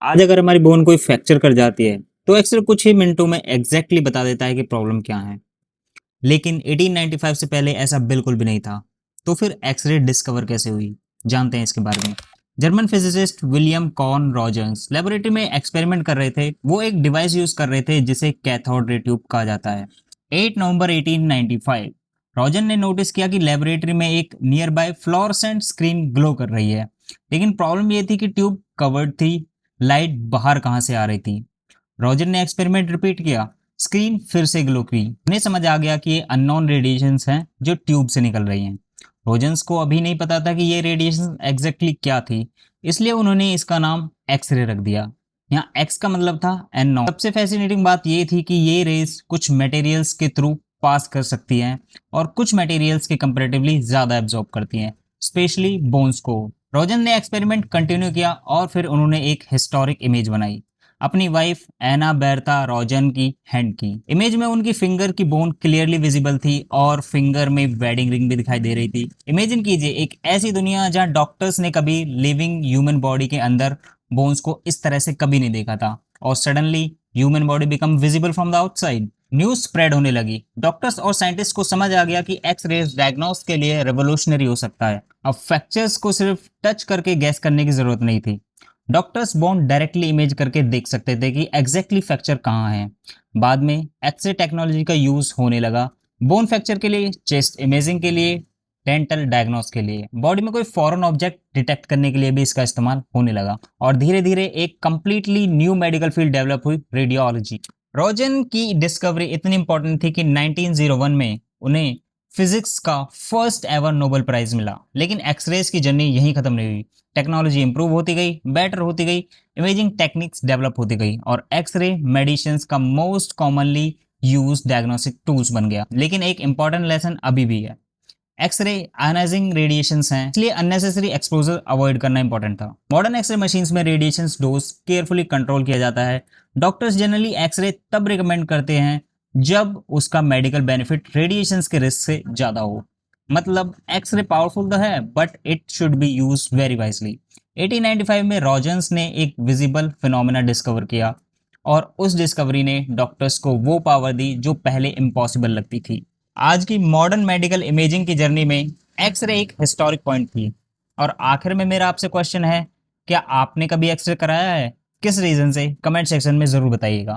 आज अगर हमारी बोन कोई फ्रैक्चर कर जाती है तो एक्सरे कुछ ही मिनटों में एग्जैक्टली बता देता है कि प्रॉब्लम क्या है। लेकिन 1895 से पहले ऐसा बिल्कुल भी नहीं था। तो फिर एक्सरे डिस्कवर कैसे हुई, जानते हैं इसके बारे में। German physicist William corn Rogers laboratory में एक्सपेरिमेंट कर रहे थे। वो एक डिवाइस यूज कर रहे थे जिसे कैथोड रे ट्यूब कहा जाता है। 8 नवंबर 1895 रॉजर ने नोटिस किया कि लेबोरेटरी में एक near by fluorescent screen glow कर रही है। लेकिन प्रॉब्लम ये थी कि ट्यूब कवर्ड थी, लाइट बाहर कहां से आ रही थी। रॉजर ने एक्सपेरिमेंट रिपीट किया, स्क्रीन फिर से ग्लो की। उन्हें समझ आ गया कि ये अननोन रेडिएशंस हैं जो ट्यूब से निकल रही हैं। रोजन्स को अभी नहीं पता था कि ये रेडिएशन एग्जैक्टली क्या थी, इसलिए उन्होंने इसका नाम एक्सरे रख दिया। यहाँ एक्स का मतलब था एनोन। सबसे फैसिनेटिंग बात ये थी कि ये रेस कुछ मटेरियल्स के थ्रू पास कर सकती हैं और कुछ मटेरियल्स के कंपैरेटिवली ज्यादा एब्जॉर्ब करती हैं, स्पेशली बोन्स को। रोजन ने एक्सपेरिमेंट कंटिन्यू किया और फिर उन्होंने एक हिस्टोरिक इमेज बनाई अपनी वाइफ एना बेरता रॉजन की हैंड की। इमेज में उनकी फिंगर की बोन क्लियरली विजिबल थी और फिंगर में वेडिंग रिंग भी दिखाई दे रही थी। इमेजिन कीजिए एक ऐसी दुनिया जहां डॉक्टर्स ने कभी लिविंग ह्यूमन बॉडी के अंदर बोन्स को इस तरह से कभी नहीं देखा था, और suddenly human body become visible from the outside. News spread होने लगी। डॉक्टर्स और साइंटिस्ट को समझ आ गया कि एक्स रेज डायग्नोस के लिए रेवोल्यूशनरी हो सकता है। अब फ्रैक्चर्स को सिर्फ टच करके गैस करने की जरूरत नहीं थी। डॉक्टर्स बोन डायरेक्टली इमेज करके देख सकते थे कि एग्जैक्टली फ्रैक्चर कहाँ है। बाद में एक्सरे टेक्नोलॉजी का यूज होने लगा, बोन फ्रैक्चर के लिए, चेस्ट इमेजिंग के लिए, डेंटल डायग्नोस के लिए, बॉडी में कोई फॉरेन ऑब्जेक्ट डिटेक्ट करने के लिए भी इसका इस्तेमाल होने लगा। और धीरे धीरे एक completely new medical field develop हुई, रेडियोलॉजी। रोजन की डिस्कवरी इतनी इंपॉर्टेंट थी कि 1901 में उन्हें फिजिक्स का फर्स्ट एवर नोबेल प्राइज मिला। लेकिन एक्सरेज की जर्नी यहीं खत्म नहीं हुई। टेक्नोलॉजी इंप्रूव होती गई, बेटर होती गई, इमेजिंग टेक्निक्स डेवलप होती गई और एक्सरे मेडिसिन का most commonly use diagnostic tools बन गया। लेकिन एक इंपॉर्टेंट लेसन अभी भी है, एक्सरे आयनाइजिंग रेडिएशंस हैं, इसलिए अननेसेसरी एक्सपोजर अवॉइड करना इंपॉर्टेंट था। मॉडर्न एक्सरे मशीन्स में रेडिएशन डोज केयरफुली कंट्रोल किया जाता है। डॉक्टर्स जनरली एक्सरे तब रिकमेंड करते हैं जब उसका मेडिकल बेनिफिट रेडिएशन के रिस्क से ज्यादा हो। मतलब एक्सरे पावरफुल तो है but it should be use very wisely. 1895 में रॉजन्स ने एक विजिबल फिनोमेना डिस्कवर किया और उस डिस्कवरी ने डॉक्टर्स को वो पावर दी जो पहले इम्पॉसिबल लगती थी। आज की मॉडर्न मेडिकल इमेजिंग की जर्नी में एक्सरे एक हिस्टोरिक पॉइंट थी। और आखिर में मेरा आपसे क्वेश्चन है, क्या आपने कभी एक्सरे कराया है? किस रीजन से? कमेंट सेक्शन में जरूर बताइएगा।